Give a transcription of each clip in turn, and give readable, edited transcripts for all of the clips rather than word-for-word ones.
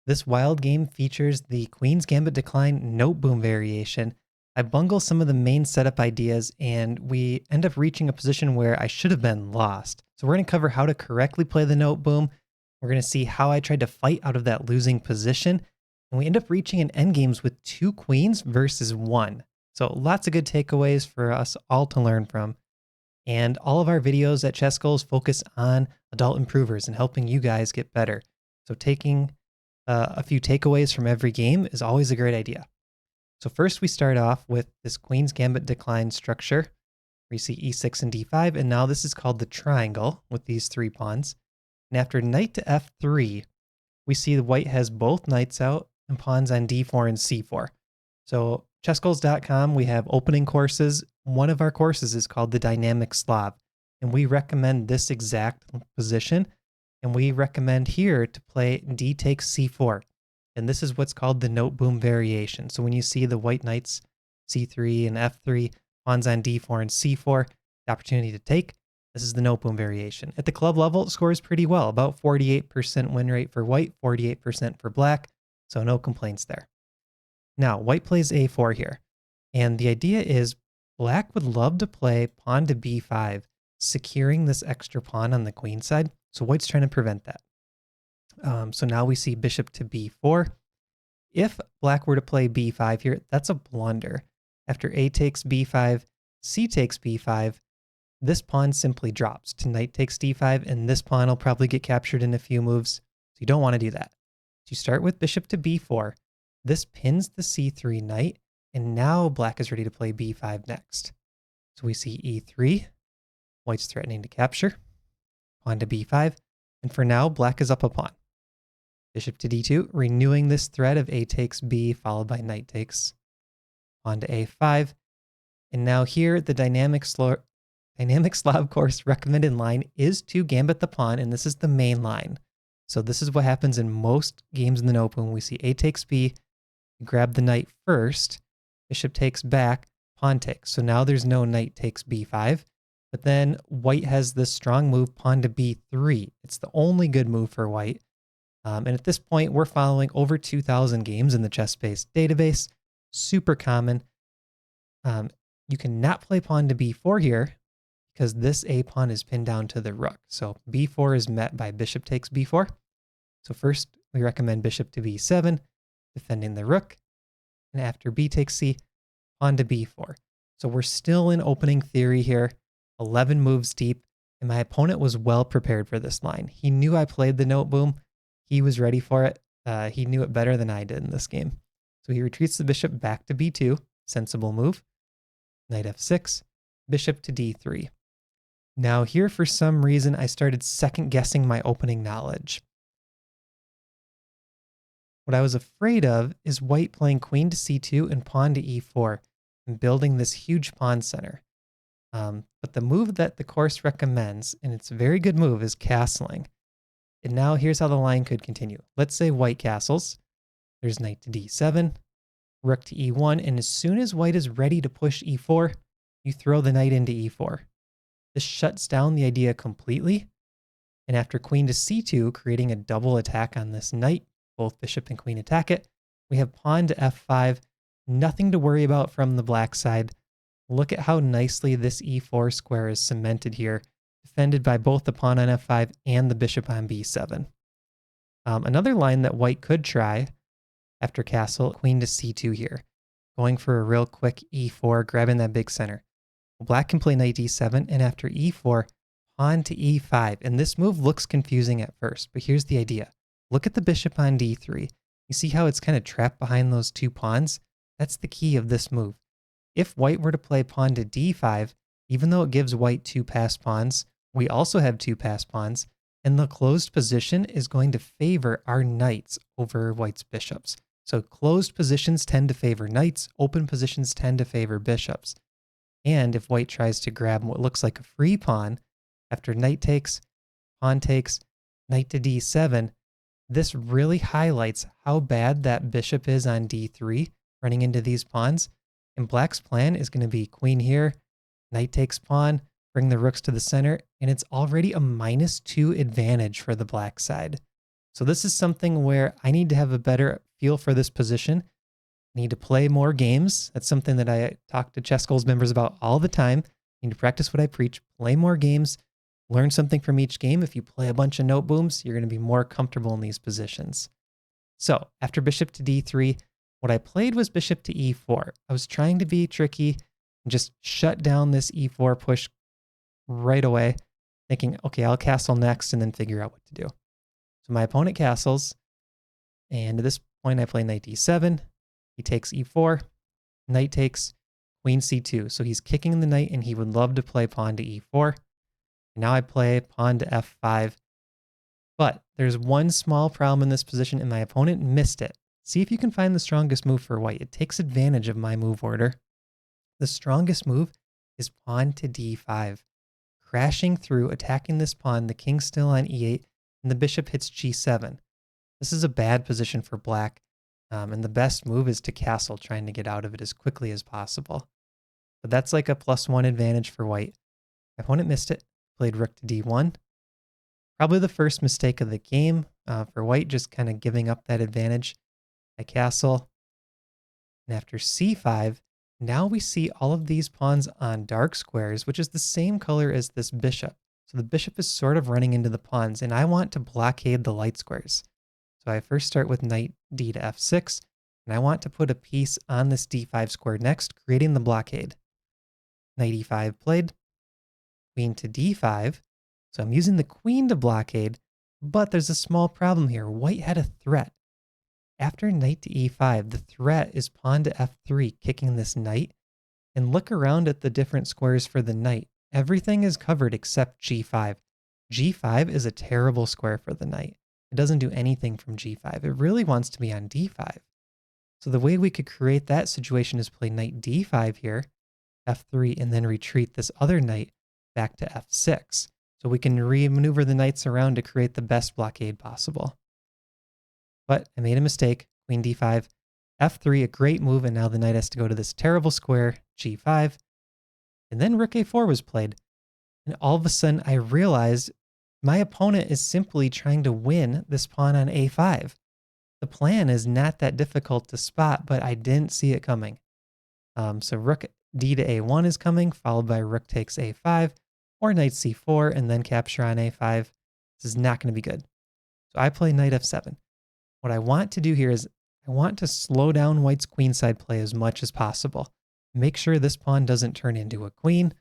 This wild game features the Queen's Gambit decline Noteboom Variation. I bungle some of the main setup ideas and we end up reaching a position where I should have been lost. So we're going to cover how to correctly play the Noteboom. We're going to see how I tried to fight out of that losing position. And we end up reaching an endgames with 2 queens versus 1. So lots of good takeaways for us all to learn from. And all of our videos at ChessGoals focus on adult improvers and helping you guys get better. So taking a few takeaways from every game is always a great idea. So first we start off with this Queen's Gambit decline structure. We see e6 and d5, and now this is called the triangle with these 3 pawns. And after knight to f3, we see the white has both knights out and pawns on d4 and c4. So chessgoals.com, we have opening courses. One of our courses is called the Dynamic Slav, and we recommend this exact position. And we recommend here to play d takes c4. And this is what's called the Noteboom Variation. So when you see the white knights c3 and f3, pawns on d4 and c4, the opportunity to take, this is the Noteboom Variation. At the club level, it scores pretty well, about 48% win rate for white, 48% for black, so no complaints there. Now, white plays a4 here, and the idea is black would love to play pawn to b5, securing this extra pawn on the queen side, so white's trying to prevent that. So now we see bishop to b4. If black were to play b5 here, that's a blunder. After a takes b5, c takes b5, this pawn simply drops to knight takes d5, and this pawn will probably get captured in a few moves, so you don't want to do that. So you start with bishop to b4. This pins the c3 knight, and now black is ready to play b5 next. So we see e3, white's threatening to capture, pawn to b5, and for now, black is up a pawn. Bishop to d2, renewing this threat of a takes b, followed by knight takes, pawn to a5, and now here, the Dynamic Slav course recommended line is to gambit the pawn, and this is the main line. So this is what happens in most games in the Noteboom. We see a takes b, grab the knight first, bishop takes back, pawn takes. So now there's no knight takes b5, but then white has this strong move, pawn to b3. It's the only good move for white. And at this point, we're following over 2,000 games in the ChessBase database. Super common. You cannot play pawn to b4 here because this a pawn is pinned down to the rook. So b4 is met by bishop takes b4. So first, we recommend bishop to b7, defending the rook. And after b takes c, pawn to b4. So we're still in opening theory here, 11 moves deep, and my opponent was well prepared for this line. He knew I played the Noteboom. He was ready for it. He knew it better than I did in this game. So he retreats the bishop back to b2, sensible move. Knight f6, bishop to d3. Now here, for some reason, I started second guessing my opening knowledge. What I was afraid of is white playing queen to c2 and pawn to e4 and building this huge pawn center. But the move that the course recommends, and it's a very good move, is castling. And now here's how the line could continue. Let's say white castles. There's knight to d7, rook to e1, and as soon as white is ready to push e4, you throw the knight into e4. This shuts down the idea completely. And after queen to c2, creating a double attack on this knight, both bishop and queen attack it, we have pawn to f5. Nothing to worry about from the black side. Look at how nicely this e4 square is cemented here, defended by both the pawn on f5 and the bishop on b7. Another line that white could try after castle, queen to c2 here, going for a real quick e4, grabbing that big center. Black can play knight d7, and after e4, pawn to e5. And this move looks confusing at first, but here's the idea. Look at the bishop on d3. You see how it's kind of trapped behind those 2 pawns? That's the key of this move. If white were to play pawn to d5, even though it gives white 2 passed pawns, we also have 2 passed pawns, and the closed position is going to favor our knights over white's bishops. So closed positions tend to favor knights, open positions tend to favor bishops. And if white tries to grab what looks like a free pawn, after knight takes, pawn takes, knight to d7, this really highlights how bad that bishop is on d3, running into these pawns. And black's plan is going to be queen here, knight takes pawn, bring the rooks to the center, and it's already a -2 advantage for the black side. So this is something where I need to have a better feel for this position. I need to play more games. That's something that I talk to ChessGoals members about all the time. I need to practice what I preach, play more games, learn something from each game. If you play a bunch of note booms, you're going to be more comfortable in these positions. So after bishop to d3, what I played was bishop to e4. I was trying to be tricky and just shut down this e4 push right away, thinking, okay, I'll castle next and then figure out what to do. So my opponent castles, and at this point I play knight d7. He takes e4, knight takes queen c2. So he's kicking the knight and he would love to play pawn to e4. Now I play pawn to f5. But there's one small problem in this position and my opponent missed it. See if you can find the strongest move for white. It takes advantage of my move order. The strongest move is pawn to d5. Crashing through, attacking this pawn, the king's still on e8, and the bishop hits g7. This is a bad position for black, and the best move is to castle, trying to get out of it as quickly as possible. But that's like a +1 advantage for white. My opponent missed it, played rook to d1. Probably the first mistake of the game for white, just kind of giving up that advantage. I castle, and after c5, now we see all of these pawns on dark squares, which is the same color as this bishop. So the bishop is sort of running into the pawns, and I want to blockade the light squares. So I first start with knight d to f6, and I want to put a piece on this d5 square next, creating the blockade. Knight e5 played, queen to d5. So I'm using the queen to blockade, but there's a small problem here. White had a threat. After knight to e5, the threat is pawn to f3, kicking this knight. And look around at the different squares for the knight. Everything is covered except g5. g5 is a terrible square for the knight. It doesn't do anything from g5. It really wants to be on d5. So the way we could create that situation is play knight d5 here, f3, and then retreat this other knight back to f6. So we can re-maneuver the knights around to create the best blockade possible. But I made a mistake. Queen d5, f3, a great move, and now the knight has to go to this terrible square, g5. And then rook a4 was played. And all of a sudden I realized my opponent is simply trying to win this pawn on a5. The plan is not that difficult to spot, but I didn't see it coming. So rook d to a1 is coming, followed by rook takes a5, or knight c4, and then capture on a5. This is not going to be good. So I play knight f7. What I want to do here is I want to slow down white's queenside play as much as possible. Make sure this pawn doesn't turn into a queen.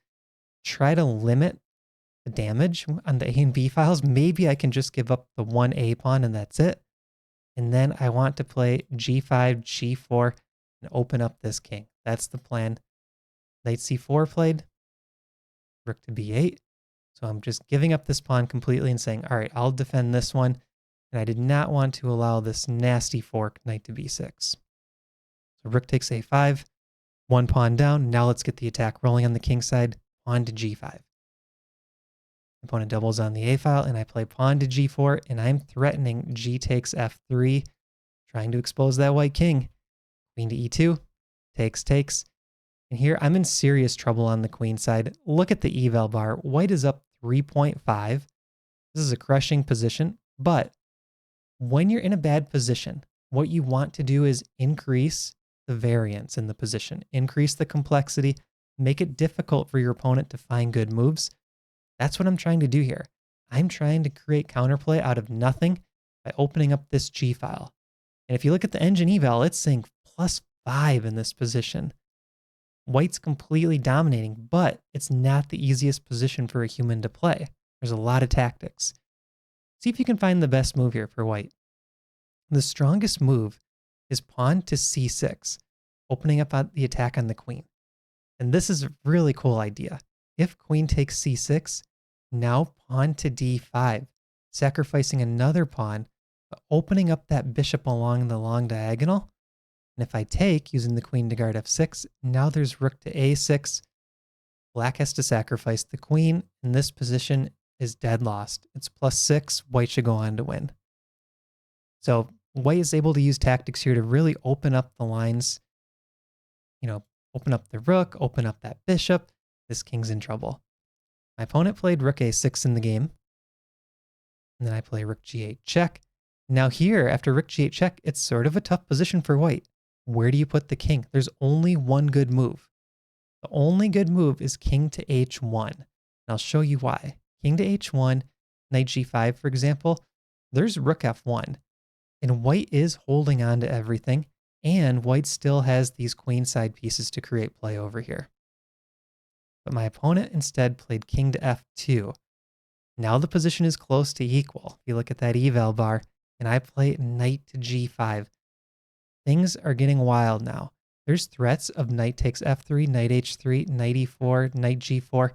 Try to limit the damage on the A and B files. Maybe I can just give up the one A pawn and that's it. And then I want to play g5, g4, and open up this king. That's the plan. Knight c4 played. Rook to b8. So I'm just giving up this pawn completely and saying, all right, I'll defend this one. And I did not want to allow this nasty fork, knight to b6. So rook takes a5, one pawn down. Now let's get the attack rolling on the king side. Pawn to g5. Opponent doubles on the a file, and I play pawn to g4, and I'm threatening g takes f3, trying to expose that white king. Queen to e2, takes. And here I'm in serious trouble on the queen side. Look at the eval bar. White is up 3.5. This is a crushing position, but when you're in a bad position, what you want to do is increase the variance in the position, increase the complexity, make it difficult for your opponent to find good moves. That's what I'm trying to do here. I'm trying to create counterplay out of nothing by opening up this G file. And if you look at the engine eval, it's saying +5 in this position. White's completely dominating, but it's not the easiest position for a human to play. There's a lot of tactics. See if you can find the best move here for white. The strongest move is pawn to c6, opening up the attack on the queen. And this is a really cool idea. If queen takes c6, now pawn to d5, sacrificing another pawn, but opening up that bishop along the long diagonal. And if I take, using the queen to guard f6, now there's rook to a6. Black has to sacrifice the queen, and this position is dead lost. It's +6. White should go on to win. So white is able to use tactics here to really open up the lines. Open up the rook, open up that bishop. This king's in trouble. My opponent played rook a6 in the game. And then I play rook g8 check. Now here, after rook g8 check, it's sort of a tough position for white. Where do you put the king? There's only one good move. The only good move is king to h1. And I'll show you why. King to h1, knight g5, for example, there's rook f1. And white is holding on to everything, and white still has these queenside pieces to create play over here. But my opponent instead played king to f2. Now the position is close to equal. If you look at that eval bar, and I play knight to g5. Things are getting wild now. There's threats of knight takes f3, knight h3, knight e4, knight g4.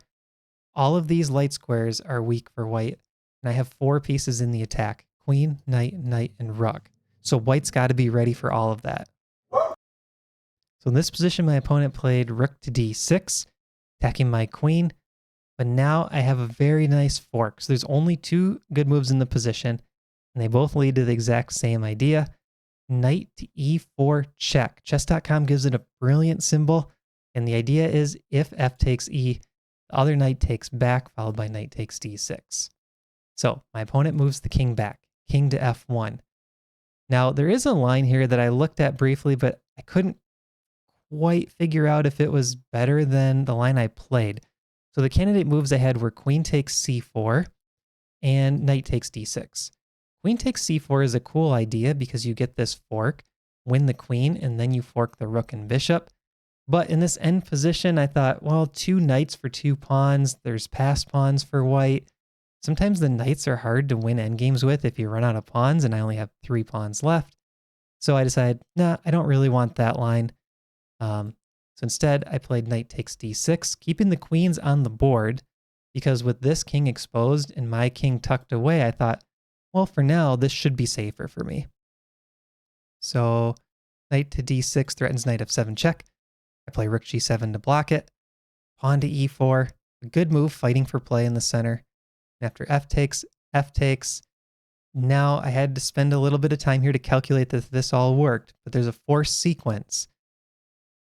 All of these light squares are weak for white, and I have 4 pieces in the attack: queen, knight, knight, and rook. So white's got to be ready for all of that. So in this position, my opponent played rook to d6, attacking my queen. But now I have a very nice fork. So there's only 2 good moves in the position, and they both lead to the exact same idea. Knight to e4 check. Chess.com gives it a brilliant symbol, and the idea is if f takes e, the other knight takes back, followed by knight takes d6. So my opponent moves the king back, king to f1. Now there is a line here that I looked at briefly, but I couldn't quite figure out if it was better than the line I played. So the candidate moves I had were queen takes c4 and knight takes d6. Queen takes c4 is a cool idea because you get this fork, win the queen, and then you fork the rook and bishop. But in this end position, I thought, well, 2 knights for 2 pawns. There's passed pawns for white. Sometimes the knights are hard to win endgames with if you run out of pawns, and I only have 3 pawns left. So I decided, nah, I don't really want that line. So instead, I played knight takes d6, keeping the queens on the board, because with this king exposed and my king tucked away, I thought, well, for now, this should be safer for me. So knight to d6 threatens knight f7 check. I play rook g7 to block it. Pawn to e4, a good move, fighting for play in the center. And after f takes, now I had to spend a little bit of time here to calculate that this all worked, but there's a forced sequence.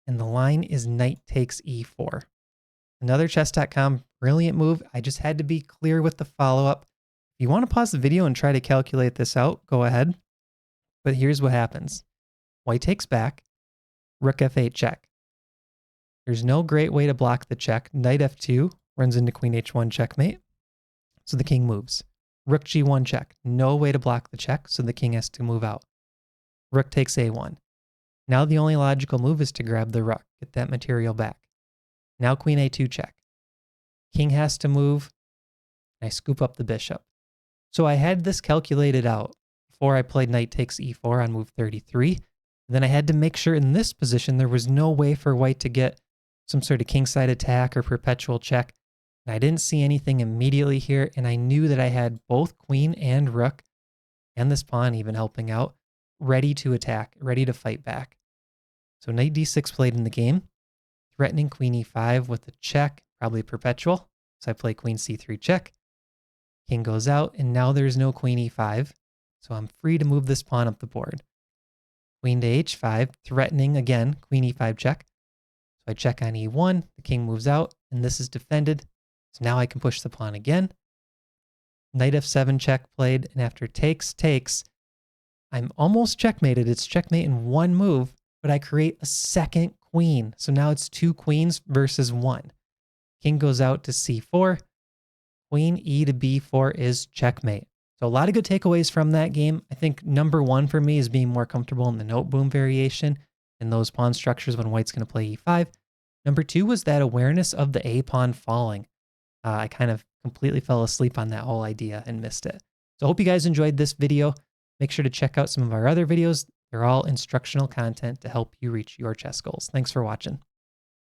And the line is knight takes e4. Another chess.com brilliant move. I just had to be clear with the follow-up. If you want to pause the video and try to calculate this out, go ahead. But here's what happens. White takes back, rook f8 check. There's no great way to block the check. Knight f2 runs into queen h1 checkmate. So the king moves. Rook g1 check. No way to block the check, so the king has to move out. Rook takes a1. Now the only logical move is to grab the rook, get that material back. Now queen a2 check. King has to move, and I scoop up the bishop. So I had this calculated out before I played knight takes e4 on move 33. And then I had to make sure in this position there was no way for white to get some sort of kingside attack or perpetual check. And I didn't see anything immediately here, and I knew that I had both queen and rook, and this pawn even helping out, ready to attack, ready to fight back. So knight d6 played in the game, threatening queen e5 with a check, probably perpetual. So I play queen c3 check. King goes out, and now there's no queen e5, so I'm free to move this pawn up the board. Queen to h5, threatening again, queen e5 check. So I check on e1, the king moves out, and this is defended. So now I can push the pawn again. Knight f7 check played, and after takes, I'm almost checkmated. It's checkmate in 1 move, but I create a second queen. So now it's 2 queens versus 1. King goes out to c4. Queen e to b4 is checkmate. So a lot of good takeaways from that game. I think number 1 for me is being more comfortable in the Noteboom variation in those pawn structures when white's going to play e5. Number 2 was that awareness of the a pawn falling. I kind of completely fell asleep on that whole idea and missed it. So I hope you guys enjoyed this video. Make sure to check out some of our other videos. They're all instructional content to help you reach your chess goals. Thanks for watching.